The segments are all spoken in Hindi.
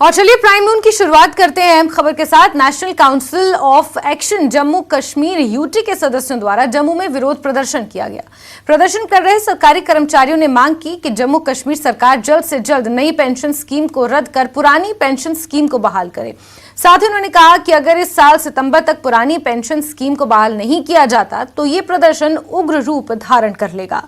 और चलिए प्राइम नून की शुरुआत करते हैं अहम खबर के साथ। National council of action Jammu Kashmir UT के सदस्यों द्वारा जम्मू में विरोध प्रदर्शन किया गया। प्रदर्शन कर रहे सरकारी कर्मचारियों ने मांग की कि जम्मू कश्मीर सरकार जल्द से जल्द नई पेंशन स्कीम को रद्द कर पुरानी पेंशन स्कीम को बहाल करे। साथ ही उन्होंने कहा कि अगर इस साल सितंबर तक पुरानी पेंशन स्कीम को बहाल नहीं किया जाता तो ये प्रदर्शन उग्र रूप धारण कर लेगा।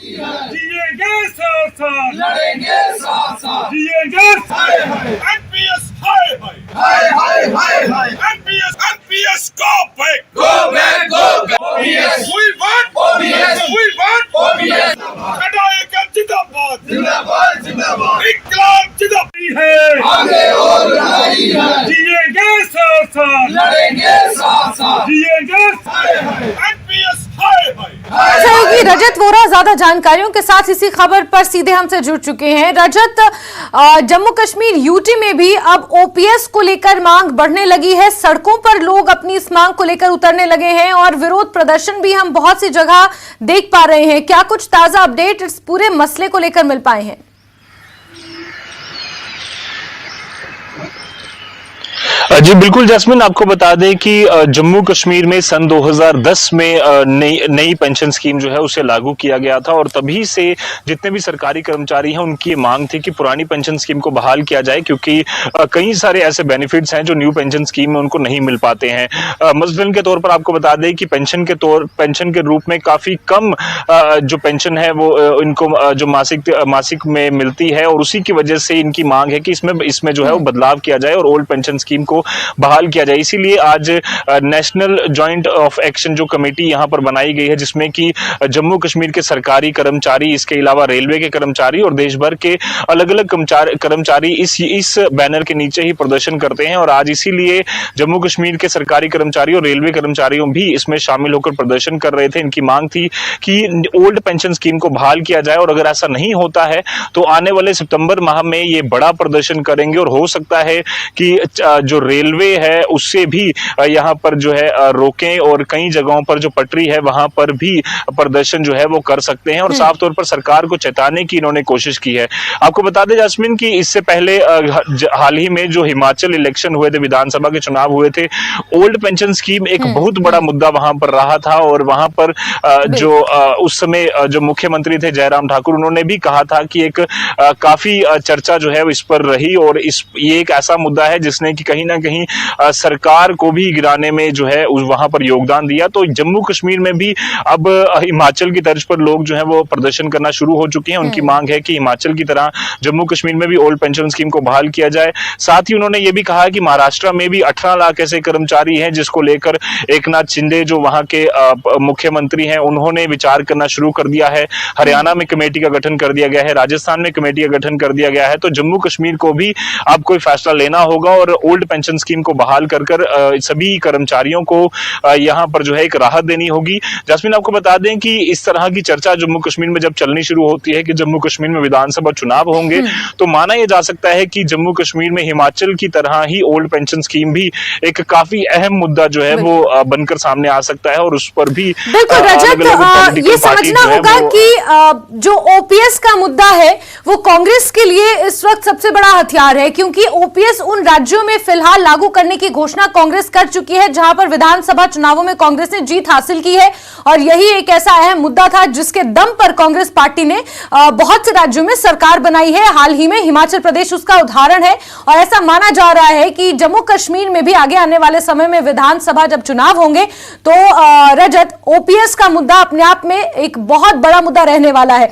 जिएंगे साथ साथ, लड़ेंगे साथ साथ, जिएंगे हाय हाय NPS hi hi hi hi hi hi, NPS go back, go back, go back, OBS, we want OBS, we want OBS, कटाएगा जिंदाबाद, जिंदाबाद जिंदाबाद, इनकलाब जिंदाबाद है, आगे और लड़ाई है, जिएंगे साथ साथ, लड़ेंगे साथ साथ, जिएंगे हाय हाय एनपीएस हाय हाय। अच्छा है कि रजत वोरा ज्यादा जानकारियों के साथ इसी खबर पर सीधे हमसे जुड़ चुके हैं। रजत, जम्मू कश्मीर यूटी में भी अब ओपीएस को लेकर मांग बढ़ने लगी है। सड़कों पर लोग अपनी इस मांग को लेकर उतरने लगे हैं और विरोध प्रदर्शन भी हम बहुत सी जगह देख पा रहे हैं। क्या कुछ ताजा अपडेट इस पूरे मसले को लेकर मिल पाए हैं? जी बिल्कुल जैस्मिन, आपको बता दें कि जम्मू कश्मीर में सन 2010 में नई पेंशन स्कीम जो है उसे लागू किया गया था और तभी से जितने भी सरकारी कर्मचारी हैं उनकी ये मांग थी कि पुरानी पेंशन स्कीम को बहाल किया जाए, क्योंकि कई सारे ऐसे बेनिफिट्स हैं जो न्यू पेंशन स्कीम में उनको नहीं मिल पाते हैं। मसलन के तौर पर आपको बता दें कि पेंशन के रूप में काफी कम जो पेंशन है वो इनको जो मासिक में मिलती है और उसी की वजह से इनकी मांग है कि इसमें जो है वो बदलाव किया जाए और ओल्ड पेंशन स्कीम को बहाल किया जाए। इसीलिए आज नेशनल जॉइंट ऑफ एक्शन जो कमेटी यहां पर बनाई गई है, जिसमें कि जम्मू कश्मीर के सरकारी कर्मचारी, इसके अलावा रेलवे के कर्मचारी और देश भर के अलग अलग कर्मचारी इस बैनर के नीचे ही प्रदर्शन करते हैं। और आज इसीलिए जम्मू कश्मीर के सरकारी कर्मचारी और रेलवे कर्मचारियों भी इसमें शामिल होकर प्रदर्शन कर रहे थे। इनकी मांग थी कि ओल्ड पेंशन स्कीम को बहाल किया जाए और अगर ऐसा नहीं होता है तो आने वाले सितंबर माह में ये बड़ा प्रदर्शन करेंगे और हो सकता है कि जो रेलवे है उससे भी यहाँ पर जो है रोकें और कई जगहों पर जो पटरी है वहां पर भी प्रदर्शन जो है वो कर सकते हैं और साफ तौर पर सरकार को चेताने की इन्होंने कोशिश की है। आपको बता दें जैस्मिन कि इससे पहले हाल ही में जो हिमाचल इलेक्शन हुए थे, विधानसभा के चुनाव हुए थे, ओल्ड पेंशन स्कीम एक बहुत बड़ा मुद्दा वहां पर रहा था और वहां पर जो उस समय जो मुख्यमंत्री थे जयराम ठाकुर, उन्होंने भी कहा था कि एक काफी चर्चा जो है इस पर रही और ये एक ऐसा मुद्दा है जिसने कि कहीं ना कहीं सरकार को भी गिराने में जो है वहां पर योगदान दिया। तो जम्मू कश्मीर में भी अब हिमाचल की तर्ज पर लोग जो है वो प्रदर्शन करना शुरू हो चुके हैं। उनकी मांग है कि हिमाचल की तरह जम्मू कश्मीर में भी ओल्ड पेंशन स्कीम को बहाल किया जाए। साथ ही उन्होंने ये भी कहा कि महाराष्ट्र में भी 18 लाख ऐसे कर्मचारी हैं जिसको लेकर एकनाथ शिंदे जो वहां के मुख्यमंत्री हैं उन्होंने विचार करना शुरू कर दिया है। हरियाणा में कमेटी का गठन कर दिया गया है, राजस्थान में कमेटी का गठन कर दिया गया है। तो जम्मू कश्मीर को भी अब कोई फैसला लेना होगा और ओल्ड पेंशन स्कीम को बहाल कर सभी कर्मचारियों को यहां पर जो है एक राहत देनी होगी। जैस्मिन, आपको बता दें कि इस तरह की चर्चा जम्मू कश्मीर में जब चलनी शुरू होती है कि जम्मू कश्मीर में विधानसभा चुनाव होंगे तो माना यह जा सकता है कि जम्मू कश्मीर में हिमाचल की तरह ही ओल्ड पेंशन स्कीम भी एक काफी अहम मुद्दा जो है वो बनकर सामने आ सकता है और उस पर भी बिल्कुल रजत, ये समझना होगा कि जो ओपीएस का मुद्दा है वो कांग्रेस के लिए इस वक्त सबसे बड़ा हथियार है, क्योंकि ओपीएस उन राज्यों में फिलहाल लागू करने की घोषणा कांग्रेस कर चुकी है जहां पर विधानसभा चुनावों में कांग्रेस ने जीत हासिल की है और यही एक ऐसा अहम मुद्दा था जिसके दम पर कांग्रेस पार्टी ने बहुत से राज्यों में सरकार बनाई है। हाल ही में हिमाचल प्रदेश उसका उदाहरण है और ऐसा माना जा रहा है कि जम्मू कश्मीर में भी आगे आने वाले समय में विधानसभा जब चुनाव होंगे तो रजत, ओपीएस का मुद्दा अपने आप में एक बहुत बड़ा मुद्दा रहने वाला है।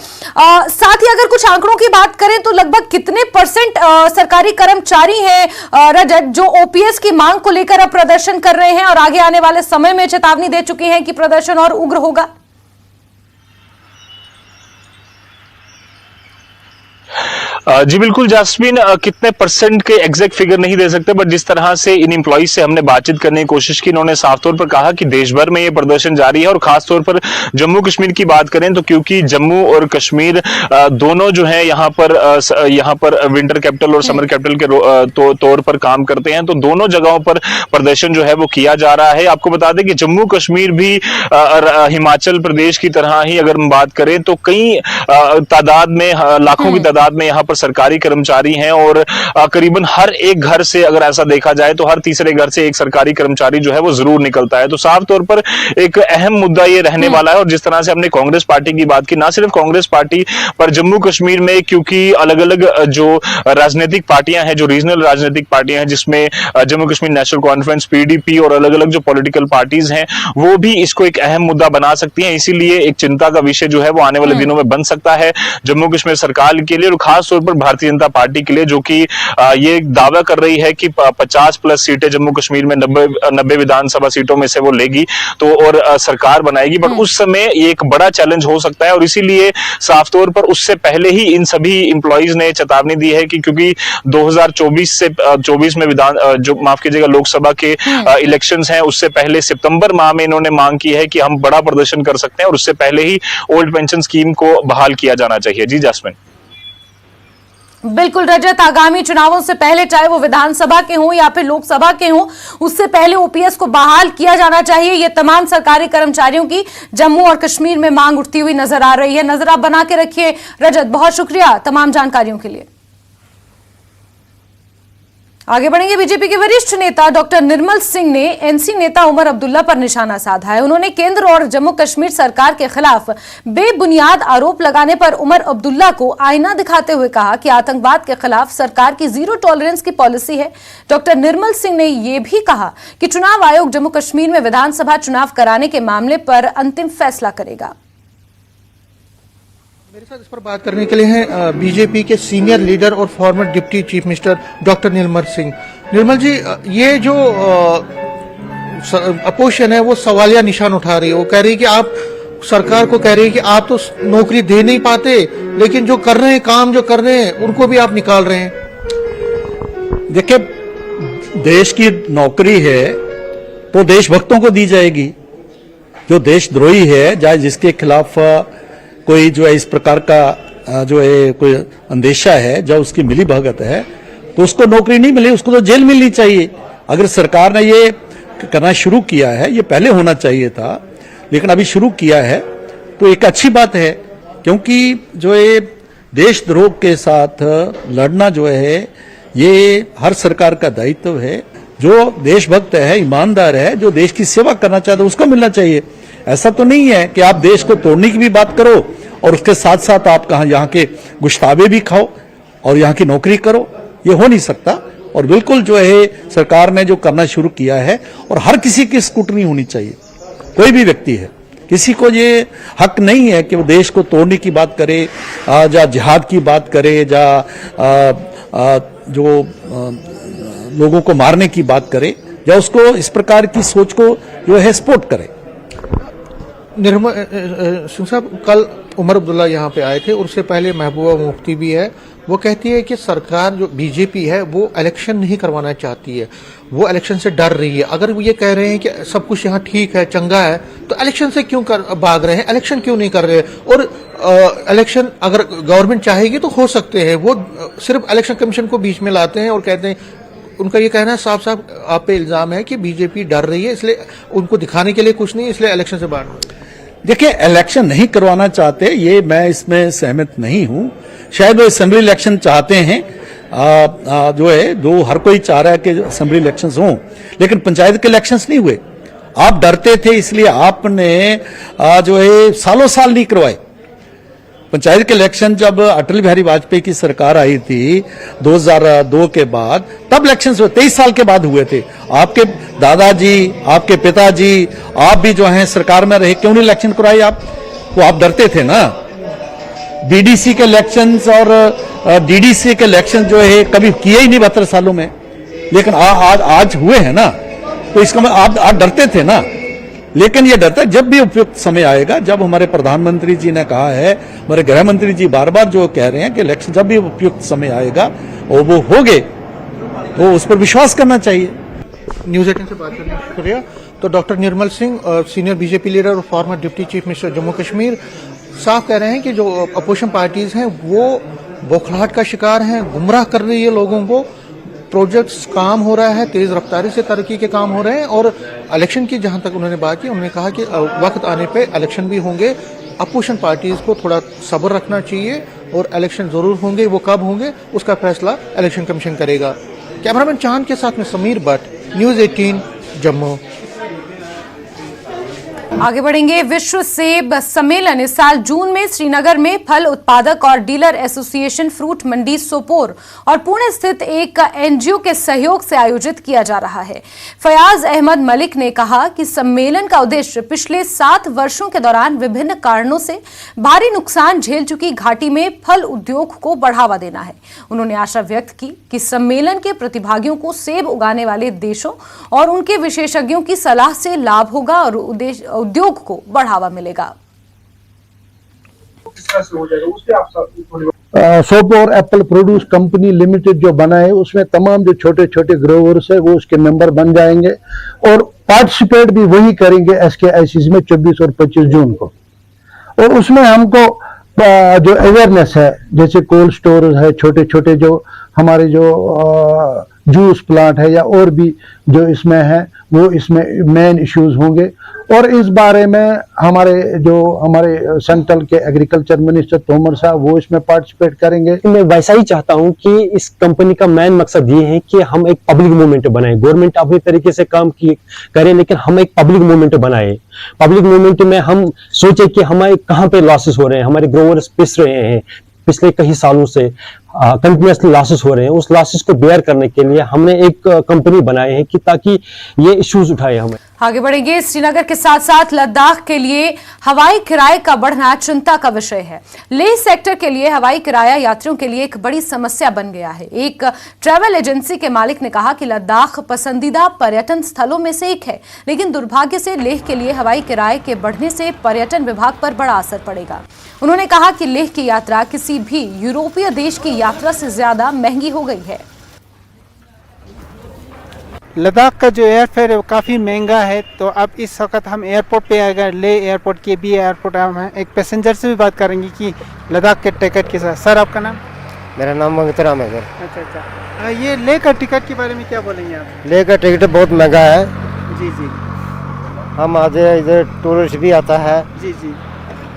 साथ ही अगर कुछ आंकड़ों की बात करें तो लगभग कितने % सरकारी कर्मचारी हैं रजत जो ओपीएस की मांग को लेकर अब प्रदर्शन कर रहे हैं और आगे आने वाले समय में चेतावनी दे चुकी हैं कि प्रदर्शन और उग्र होगा? जी बिल्कुल जास्मीन, कितने परसेंट के एग्जैक्ट फिगर नहीं दे सकते, बट जिस तरह से इन एम्प्लॉइज से हमने बातचीत करने की कोशिश की, इन्होंने साफ तौर पर कहा कि देश भर में ये प्रदर्शन जारी है और खास तौर पर जम्मू कश्मीर की बात करें तो क्योंकि जम्मू और कश्मीर दोनों जो है यहाँ पर विंटर कैपिटल और समर कैपिटल के तौर पर काम करते हैं, तो दोनों जगहों पर प्रदर्शन जो है वो किया जा रहा है। आपको बता दें कि जम्मू कश्मीर भी हिमाचल प्रदेश की तरह ही अगर हम बात करें तो कई तादाद में, लाखों की तादाद में यहाँ पर सरकारी कर्मचारी हैं और करीबन हर एक घर से अगर ऐसा देखा जाए तो हर तीसरे घर से एक सरकारी कर्मचारी जो है वो जरूर निकलता है। तो साफ तौर पर एक अहम मुद्दा ये रहने वाला है। और जिस तरह से हमने कांग्रेस पार्टी की बात की, ना सिर्फ कांग्रेस पार्टी पर जम्मू कश्मीर में, क्योंकि अलग अलग जो राजनीतिक पार्टियां हैं, जो रीजनल राजनीतिक पार्टियां हैं, जिसमें Jammu Kashmir national conference, PDP और अलग अलग जो पॉलिटिकल पार्टीज हैं, वो भी इसको एक अहम मुद्दा बना सकती हैं। इसीलिए एक चिंता का विषय जो है वो आने वाले दिनों में बन सकता है जम्मू कश्मीर सरकार के लिए और खास तौर पर भारतीय जनता पार्टी के लिए, जो कि ये दावा कर रही है कि 50+ सीटें जम्मू कश्मीर में 90 विधानसभा सीटों में से वो लेगी तो और सरकार बनाएगी। बट उस समय ये एक बड़ा चैलेंज हो सकता है और इसीलिए साफ तौर पर उससे पहले ही इन सभी इंप्लॉइज ने चेतावनी दी है कि क्योंकि 2024 में माफ कीजिएगा, लोकसभा के इलेक्शंस हैं, उससे पहले सितंबर माह में इन्होंने मांग की है कि हम बड़ा प्रदर्शन कर सकते हैं और उससे पहले ही ओल्ड पेंशन स्कीम को बहाल किया जाना चाहिए। जी जास्मिन। बिल्कुल रजत, आगामी चुनावों से पहले, चाहे वो विधानसभा के हों या फिर लोकसभा के हों, उससे पहले ओपीएस को बहाल किया जाना चाहिए। ये तमाम सरकारी कर्मचारियों की जम्मू और कश्मीर में मांग उठती हुई नजर आ रही है। नजर आप बना के रखिए रजत, बहुत शुक्रिया तमाम जानकारियों के लिए। आगे बढ़ेंगे। बीजेपी के वरिष्ठ नेता डॉक्टर निर्मल सिंह ने एनसी नेता उमर अब्दुल्ला पर निशाना साधा है। उन्होंने केंद्र और जम्मू कश्मीर सरकार के खिलाफ बेबुनियाद आरोप लगाने पर उमर अब्दुल्ला को आईना दिखाते हुए कहा कि आतंकवाद के खिलाफ सरकार की जीरो टॉलरेंस की पॉलिसी है। डॉक्टर निर्मल सिंह ने यह भी कहा कि चुनाव आयोग जम्मू कश्मीर में विधानसभा चुनाव कराने के मामले पर अंतिम फैसला करेगा। मेरे साथ इस पर बात करने के लिए हैं बीजेपी के सीनियर लीडर और former deputy chief minister doctor Nirmal Singh. Nirmal ji, ये जो अपोजिशन है वो सवालिया निशान उठा रही है। वो कह रही है कि आप सरकार को कह रही है कि आप तो नौकरी दे नहीं पाते, लेकिन जो कर रहे हैं, काम जो कर रहे हैं, उनको भी आप निकाल रहे हैं। देखिए, देश की नौकरी है तो देशभक्तों को दी जाएगी। जो देशद्रोही है, चाहे जिसके खिलाफ कोई जो है इस प्रकार का जो है कोई अंदेशा है, जो उसकी मिली भगत है, तो उसको नौकरी नहीं मिली, उसको तो जेल मिलनी चाहिए। अगर सरकार ने ये करना शुरू किया है, ये पहले होना चाहिए था, लेकिन अभी शुरू किया है तो एक अच्छी बात है, क्योंकि जो है देशद्रोह के साथ लड़ना जो है ये हर सरकार का दायित्व है। जो देशभक्त है, ईमानदार है, जो देश की सेवा करना चाहता है, उसको मिलना चाहिए। ऐसा तो नहीं है कि आप देश को तोड़ने की भी बात करो और उसके साथ साथ आप कहा यहाँ के गुश्ताबे भी खाओ और यहाँ की नौकरी करो, ये हो नहीं सकता। और बिल्कुल जो है सरकार ने जो करना शुरू किया है, और हर किसी की स्क्रूटनी होनी चाहिए। कोई भी व्यक्ति है, किसी को ये हक नहीं है कि वो देश को तोड़ने की बात करे, या जिहाद की बात करे, या जो लोगों को मारने की बात करे, या उसको इस प्रकार की सोच को जो है सपोर्ट करे। निर्मल सिंह साहब, कल उमर अब्दुल्ला यहाँ पे आए थे, और उससे पहले महबूबा मुफ्ती भी है। वो कहती है कि सरकार जो बीजेपी है वो इलेक्शन नहीं करवाना चाहती है, वो इलेक्शन से डर रही है। अगर वो ये कह रहे हैं कि सब कुछ यहाँ ठीक है, चंगा है, तो इलेक्शन से क्यों भाग रहे हैं, इलेक्शन क्यों नहीं कर रहे? और इलेक्शन अगर गवर्नमेंट चाहेगी तो हो सकते हैं। वो सिर्फ इलेक्शन कमीशन को बीच में लाते हैं और कहते हैं, उनका ये कहना है साफ साफ आप पे इल्जाम है कि बीजेपी डर रही है, इसलिए उनको दिखाने के लिए कुछ नहीं, इसलिए इलेक्शन से बाहर। देखिए, इलेक्शन नहीं करवाना चाहते, ये मैं इसमें सहमत नहीं हूं। शायद वो असेंबली इलेक्शन चाहते हैं, जो है दो हर कोई चाह रहा है कि असेंबली इलेक्शंस हों, लेकिन पंचायत के इलेक्शंस नहीं हुए। आप डरते थे, इसलिए आपने जो है सालों साल नहीं करवाए। पंचायत के इलेक्शन जब अटल बिहारी वाजपेयी की सरकार आई थी 2002 के बाद, तब इलेक्शन हुए, 23 साल के बाद हुए थे। आपके दादाजी, आपके पिताजी, आप भी जो हैं सरकार में रहे, क्यों नहीं इलेक्शन कराए आप? वो आप डरते थे ना। बीडीसी के इलेक्शंस और डीडीसी के इलेक्शन जो है कभी किए ही नहीं 72 सालों में, लेकिन आज हुए हैं ना, तो इसका मतलब आप डरते थे ना। लेकिन ये डरता है जब भी उपयुक्त समय आएगा, जब हमारे प्रधानमंत्री जी ने कहा है, हमारे गृह मंत्री जी बार बार जो कह रहे हैं कि इलेक्शन जब भी उपयुक्त समय आएगा और वो होंगे तो उस पर विश्वास करना चाहिए। न्यूज 18 से बात करने का शुक्रिया। तो doctor Nirmal Singh, senior BJP leader और former deputy chief minister Jammu Kashmir, साफ कह रहे हैं कि जो अपोजिशन पार्टीज हैं वो बौखलाहट का शिकार हैं, गुमराह कर रही है लोगों को। प्रोजेक्ट्स काम हो रहा है, तेज रफ्तारी से तरक्की के काम हो रहे हैं और इलेक्शन की जहां तक उन्होंने बात की, उन्होंने कहा कि वक्त आने पे इलेक्शन भी होंगे। अपोजिशन पार्टीज को थोड़ा सब्र रखना चाहिए और इलेक्शन जरूर होंगे, वो कब होंगे उसका फैसला इलेक्शन कमीशन करेगा। कैमरामैन चांद के साथ में समीर भट्ट, न्यूज 18 जम्मू। आगे बढ़ेंगे। विश्व सेब सम्मेलन इस साल जून में श्रीनगर में फल उत्पादक और डीलर एसोसिएशन फ्रूट मंडी सोपोर और पुणे स्थित एक एनजीओ के सहयोग से आयोजित किया जा रहा है। फयाज अहमद मलिक ने कहा कि सम्मेलन का उद्देश्य पिछले 7 वर्षों के दौरान विभिन्न कारणों से भारी नुकसान झेल चुकी घाटी में फल उद्योग को बढ़ावा देना है। उन्होंने आशा व्यक्त की कि सम्मेलन के प्रतिभागियों को सेब उगाने वाले देशों और उनके विशेषज्ञों की सलाह से लाभ होगा और उद्योग को बढ़ावा मिलेगा। Sopore Apple produce company limited जो बना है उसमें तमाम जो छोटे छोटे ग्रोवर्स है वो उसके मेंबर बन जाएंगे और पार्टिसिपेट भी वही करेंगे SKICC में 24 और 25 जून को। और उसमें हमको जो अवेयरनेस है, जैसे कोल्ड स्टोर है, छोटे छोटे जो हमारे जो जूस प्लांट है या और भी जो इसमें है वो इसमें मेन इश्यूज होंगे। और इस बारे में हमारे सेंट्रल के एग्रीकल्चर मिनिस्टर तोमर साहब वो इसमें पार्टिसिपेट करेंगे। मैं वैसा ही चाहता हूं कि इस कंपनी का मेन मकसद ये है कि हम एक पब्लिक मूवमेंट बनाएं। गवर्नमेंट अपनी तरीके से काम करे लेकिन हम एक पब्लिक मूवमेंट बनाएं। पब्लिक मूवमेंट में हम सोचे कि हमारे कहां पे लॉसेस हो रहे हैं, हमारे ग्रोवर्स पिस रहे हैं, पिछले कई सालों से कंटिन्यूसली लॉसेस हो रहे हैं। उस लॉसेस को बेयर करने के लिए हमने एक कंपनी बनाई है कि ताकि ये इश्यूज उठाए हमें। आगे बढ़ेंगे। श्रीनगर के साथ साथ लद्दाख के लिए हवाई किराए का बढ़ना चिंता का विषय है। लेह सेक्टर के लिए हवाई किराया यात्रियों के लिए एक बड़ी समस्या बन गया है। एक ट्रैवल एजेंसी के मालिक ने कहा कि लद्दाख पसंदीदा पर्यटन स्थलों में से एक है, लेकिन दुर्भाग्य से लेह के लिए हवाई किराए के बढ़ने से पर्यटन विभाग पर बड़ा असर पड़ेगा। उन्होंने कहा कि लेह की यात्रा किसी भी यूरोपीय देश की यात्रा से ज्यादा महंगी हो गई है। लद्दाख का जो एयरफेयर है वो काफ़ी महंगा है। तो अब इस वक्त हम एयरपोर्ट पे अगर ले एयरपोर्ट के भी एयरपोर्ट हम हैं, एक पैसेंजर से भी बात करेंगे कि लद्दाख के टिकट के साथ। सर आपका नाम? मेरा नाम मंगतराम है सर। अच्छा। ये ले का टिकट के बारे में क्या बोलेंगे आप? ले का टिकट बहुत महंगा है। जी जी। हम आते इधर टूरिस्ट भी आता है जी जी।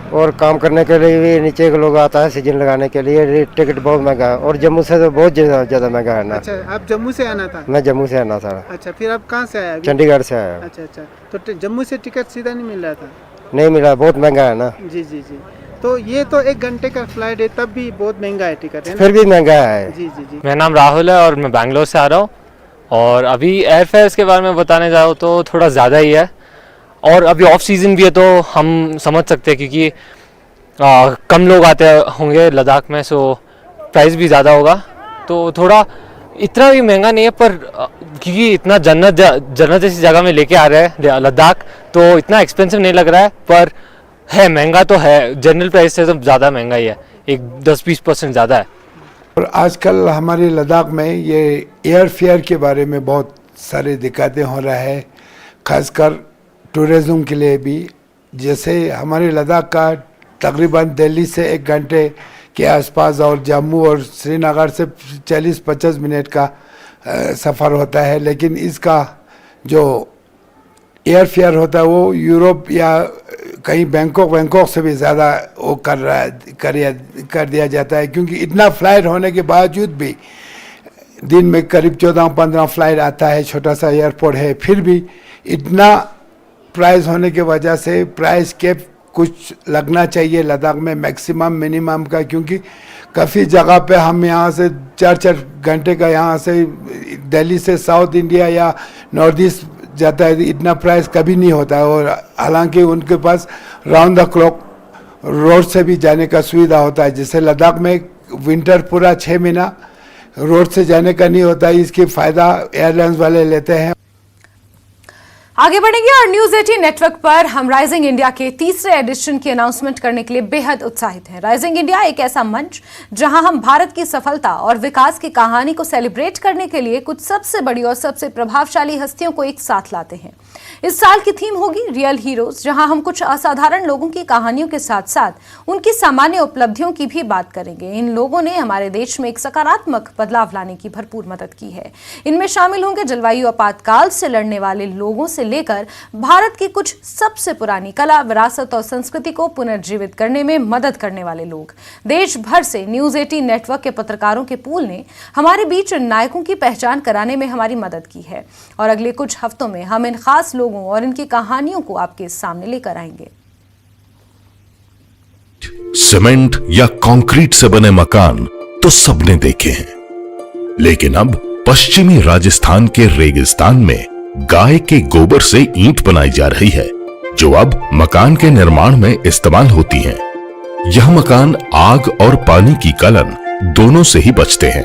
और काम करने के लिए भी नीचे के लोग आता है सीजन लगाने के लिए। टिकट बहुत महंगा है और जम्मू से तो बहुत ज़्यादा महंगा है ना। अच्छा, आप जम्मू से आना था? मैं जम्मू से आना था। अच्छा, फिर आप कहाँ से आए? चंडीगढ़ से आया। अच्छा। तो जम्मू से टिकट सीधा नहीं मिल रहा था? नहीं मिला, बहुत महंगा है ना। जी। तो ये तो 1 घंटे का फ्लाइट है, तब भी बहुत महंगा है टिकट, है ना? फिर भी महंगा है। जी। मेरा नाम राहुल है और मैं बैंगलोर से आ रहा हूँ। और अभी एयरफेयर्स के बारे में बताने जाओ तो थोड़ा ज़्यादा ही है और अभी ऑफ सीज़न भी है, तो हम समझ सकते हैं क्योंकि कम लोग आते होंगे लद्दाख में, सो प्राइस भी ज़्यादा होगा। तो थोड़ा इतना भी महंगा नहीं है, पर क्योंकि इतना जन्नत जैसी जगह में लेके आ रहे हैं लद्दाख, तो इतना एक्सपेंसिव नहीं लग रहा है। पर है महंगा तो है, जनरल प्राइस से तो ज़्यादा महंगा ही है, एक 10-20% ज़्यादा है। और आजकल हमारे लद्दाख में ये एयर फेयर के बारे में बहुत सारे दिक्कतें हो रहा है, खासकर टूरिज़्म के लिए भी। जैसे हमारे लद्दाख का तकरीबन दिल्ली से 1 घंटे के आसपास और जम्मू और श्रीनगर से 40-50 मिनट का सफ़र होता है, लेकिन इसका जो एयर फेयर होता है वो यूरोप या कहीं बैंकॉक से भी ज़्यादा वो कर दिया जाता है, क्योंकि इतना फ्लाइट होने के बावजूद भी दिन में करीब 14-15 फ्लाइट आता है। छोटा सा एयरपोर्ट है, फिर भी इतना प्राइस होने की वजह से प्राइस कैप कुछ लगना चाहिए लद्दाख में, मैक्सिमम मिनिमम का, क्योंकि काफ़ी जगह पे हम यहाँ से 4-4 घंटे का यहाँ से दिल्ली से साउथ इंडिया या नॉर्थ ईस्ट जाता है, इतना प्राइस कभी नहीं होता है। और हालांकि उनके पास राउंड द क्लॉक रोड से भी जाने का सुविधा होता है। जैसे लद्दाख में विंटर पूरा 6 महीना रोड से जाने का नहीं होता है, इसकी फ़ायदा एयरलाइंस वाले लेते हैं। आगे बढ़ेंगे और न्यूज 18 नेटवर्क पर हम राइजिंग इंडिया के तीसरे एडिशन की अनाउंसमेंट करने के लिए बेहद उत्साहित हैं। राइजिंग इंडिया एक ऐसा मंच जहां हम भारत की सफलता और विकास की कहानी को सेलिब्रेट करने के लिए कुछ सबसे बड़ी और सबसे प्रभावशाली हस्तियों को एक साथ लाते हैं। इस साल की थीम होगी रियल हीरोज, जहां हम कुछ असाधारण लोगों की कहानियों के साथ साथ उनकी सामान्य उपलब्धियों की भी बात करेंगे। इन लोगों ने हमारे देश में एक सकारात्मक बदलाव लाने की भरपूर मदद की है। इनमें शामिल होंगे जलवायु आपातकाल से लड़ने वाले लोगों से लेकर भारत की कुछ सबसे पुरानी कला, विरासत और संस्कृति को पुनर्जीवित करने में मदद करने वाले लोग। देश भर से न्यूज 18 नेटवर्क के पत्रकारों के पूल ने हमारे बीच नायकों की पहचान कराने में हमारी मदद की है और अगले कुछ हफ्तों में हम इन खास लोगों और इनकी कहानियों को आपके सामने लेकर आएंगे। सीमेंट या कंक्रीट से बने मकान तो सबने देखे हैं, लेकिन अब पश्चिमी राजस्थान के रेगिस्तान में गाय के गोबर से ईंट बनाई जा रही है, जो अब मकान के निर्माण में इस्तेमाल होती हैं। यह मकान आग और पानी की कलन दोनों से ही बचते हैं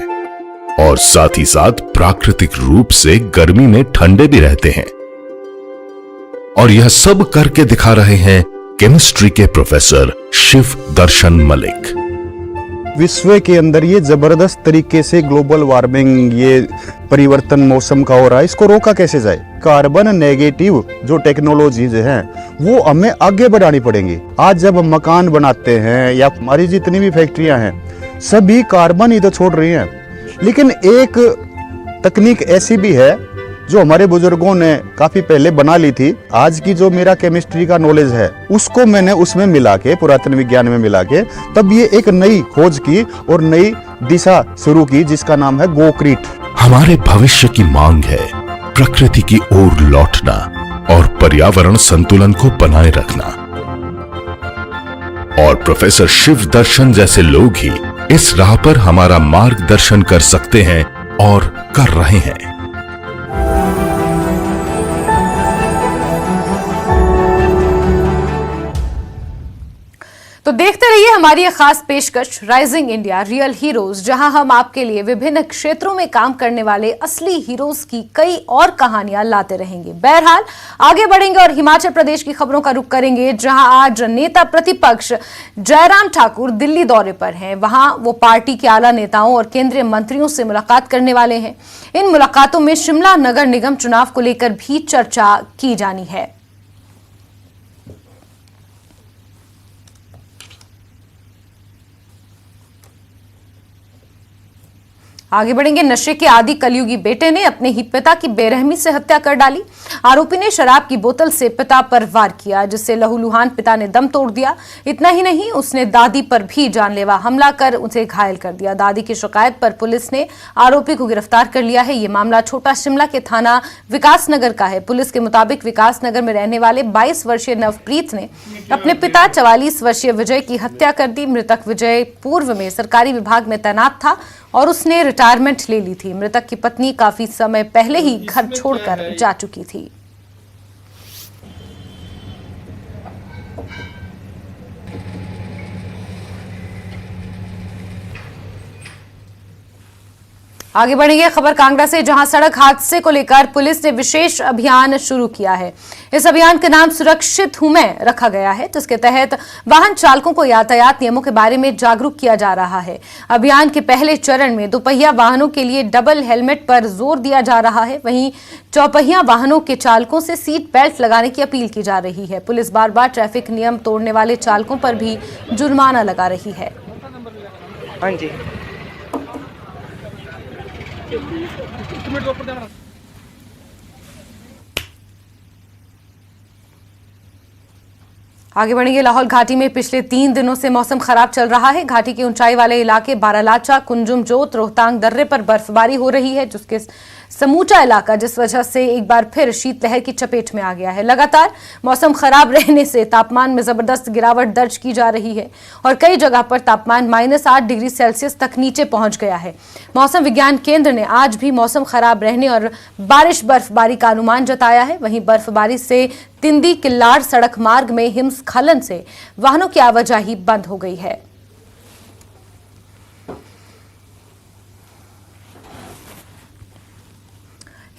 और साथ ही साथ प्राकृतिक रूप से गर्मी में ठंडे भी रहते हैं। और यह सब करके दिखा रहे हैं केमिस्ट्री के प्रोफेसर शिव दर्शन मलिक। विश्व के अंदर ये जबरदस्त तरीके से ग्लोबल वार्मिंग, ये परिवर्तन मौसम का हो रहा है, इसको रोका कैसे जाए? कार्बन नेगेटिव जो टेक्नोलॉजीज हैं वो हमें आगे बढ़ानी पड़ेंगी। आज जब हम मकान बनाते हैं या हमारी जितनी भी फैक्ट्रियां हैं सभी कार्बन ही तो छोड़ रही हैं, लेकिन एक तकनीक ऐसी भी है जो हमारे बुजुर्गों ने काफी पहले बना ली थी। आज की जो मेरा केमिस्ट्री का नॉलेज है उसको मैंने उसमें मिला के, पुरातन विज्ञान में मिला के, तब ये एक नई खोज की और नई दिशा शुरू की जिसका नाम है गोक्रीट। हमारे भविष्य की मांग है प्रकृति की ओर लौटना और पर्यावरण संतुलन को बनाए रखना, और प्रोफेसर शिव दर्शन जैसे लोग ही इस राह पर हमारा मार्गदर्शन कर सकते हैं और कर रहे हैं। तो देखते रहिए हमारी एक खास पेशकश राइजिंग इंडिया रियल हीरोज, जहां हम आपके लिए विभिन्न क्षेत्रों में काम करने वाले असली हीरोज की कई और कहानियां लाते रहेंगे। बहरहाल आगे बढ़ेंगे और हिमाचल प्रदेश की खबरों का रुख करेंगे, जहां आज नेता प्रतिपक्ष जयराम ठाकुर दिल्ली दौरे पर हैं। वहां वो पार्टी के आला नेताओं और केंद्रीय मंत्रियों से मुलाकात करने वाले हैं। इन मुलाकातों में शिमला नगर निगम चुनाव को लेकर भी चर्चा की जानी है। आगे बढ़ेंगे। नशे के आदि कलयुगी बेटे ने अपने ही पिता की बेरहमी से हत्या कर डाली। आरोपी ने शराब की बोतल से पिता पर वार किया, जिससे लहूलुहान पिता ने दम तोड़ दिया। इतना ही नहीं, उसने दादी पर भी जानलेवा हमला कर उसे घायल कर दिया। दादी की शिकायत पर पुलिस ने आरोपी को गिरफ्तार कर लिया है। ये मामला छोटा शिमला के थाना विकासनगर का है। पुलिस के मुताबिक विकासनगर में रहने वाले 22 वर्षीय नवप्रीत ने अपने पिता 44 वर्षीय विजय की हत्या कर दी। मृतक विजय पूर्व में सरकारी विभाग में तैनात था और उसने रिटायरमेंट ले ली थी। मृतक की पत्नी काफी समय पहले ही घर छोड़कर जा चुकी थी। आगे बढ़ेंगे खबर कांगड़ा से, जहां सड़क हादसे को लेकर पुलिस ने विशेष अभियान शुरू किया है। इस अभियान का नाम सुरक्षित हूं मैं रखा गया है, जिसके तहत वाहन चालकों को यातायात नियमों के बारे में जागरूक किया जा रहा है। अभियान के पहले चरण में दोपहिया वाहनों के लिए डबल हेलमेट पर जोर दिया जा रहा है। वहीं चौपहिया वाहनों के चालकों से सीट बेल्ट लगाने की अपील की जा रही है। पुलिस बार बार ट्रैफिक नियम तोड़ने वाले चालकों पर भी जुर्माना लगा रही है। हाँ जी। आगे बढ़ेंगे। लाहौल घाटी में पिछले 3 दिनों से मौसम खराब चल रहा है। घाटी के ऊंचाई वाले इलाके बारालाचा, कुंजुम जोत, रोहतांग दर्रे पर बर्फबारी हो रही है, जिसके समूचा इलाका जिस वजह से एक बार फिर शीतलहर की चपेट में आ गया है। लगातार मौसम खराब रहने से तापमान में जबरदस्त गिरावट दर्ज की जा रही है और कई जगह पर तापमान -8 डिग्री सेल्सियस तक नीचे पहुंच गया है। मौसम विज्ञान केंद्र ने आज भी मौसम खराब रहने और बारिश बर्फबारी का अनुमान जताया है। वहीं बर्फबारी से तिंदी किल्लाड़ सड़क मार्ग में हिमस्खलन से वाहनों की आवाजाही बंद हो गई है।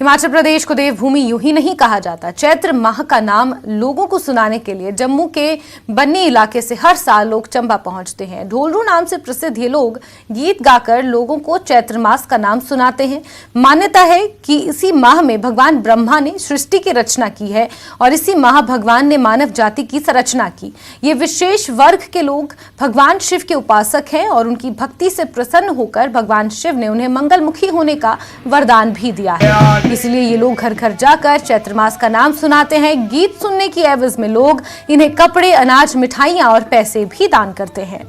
हिमाचल प्रदेश को देवभूमि यूं ही नहीं कहा जाता। चैत्र माह का नाम लोगों को सुनाने के लिए जम्मू के बन्नी इलाके से हर साल लोग चंबा पहुंचते हैं। ढोलरू नाम से प्रसिद्ध ये लोग गीत गाकर लोगों को चैत्र मास का नाम सुनाते हैं। मान्यता है कि इसी माह में भगवान ब्रह्मा ने सृष्टि की रचना की है और इसी माह भगवान ने मानव जाति की संरचना की। ये विशेष वर्ग के लोग भगवान शिव के उपासक हैं और उनकी भक्ति से प्रसन्न होकर भगवान शिव ने उन्हें मंगलमुखी होने का वरदान भी दिया है। इसलिए ये लोग घर घर जाकर चैत्र मास का नाम सुनाते हैं। गीत सुनने की एवज में लोग इन्हें कपड़े, अनाज, मिठाइयां और पैसे भी दान करते हैं।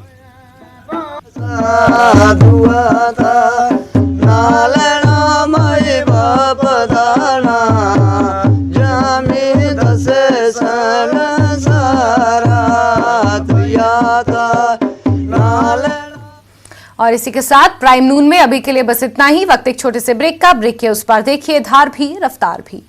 और इसी के साथ प्राइम नून में अभी के लिए बस इतना ही। वक्त एक छोटे से ब्रेक का। ब्रेक के उस पार देखिए धार भी रफ्तार भी।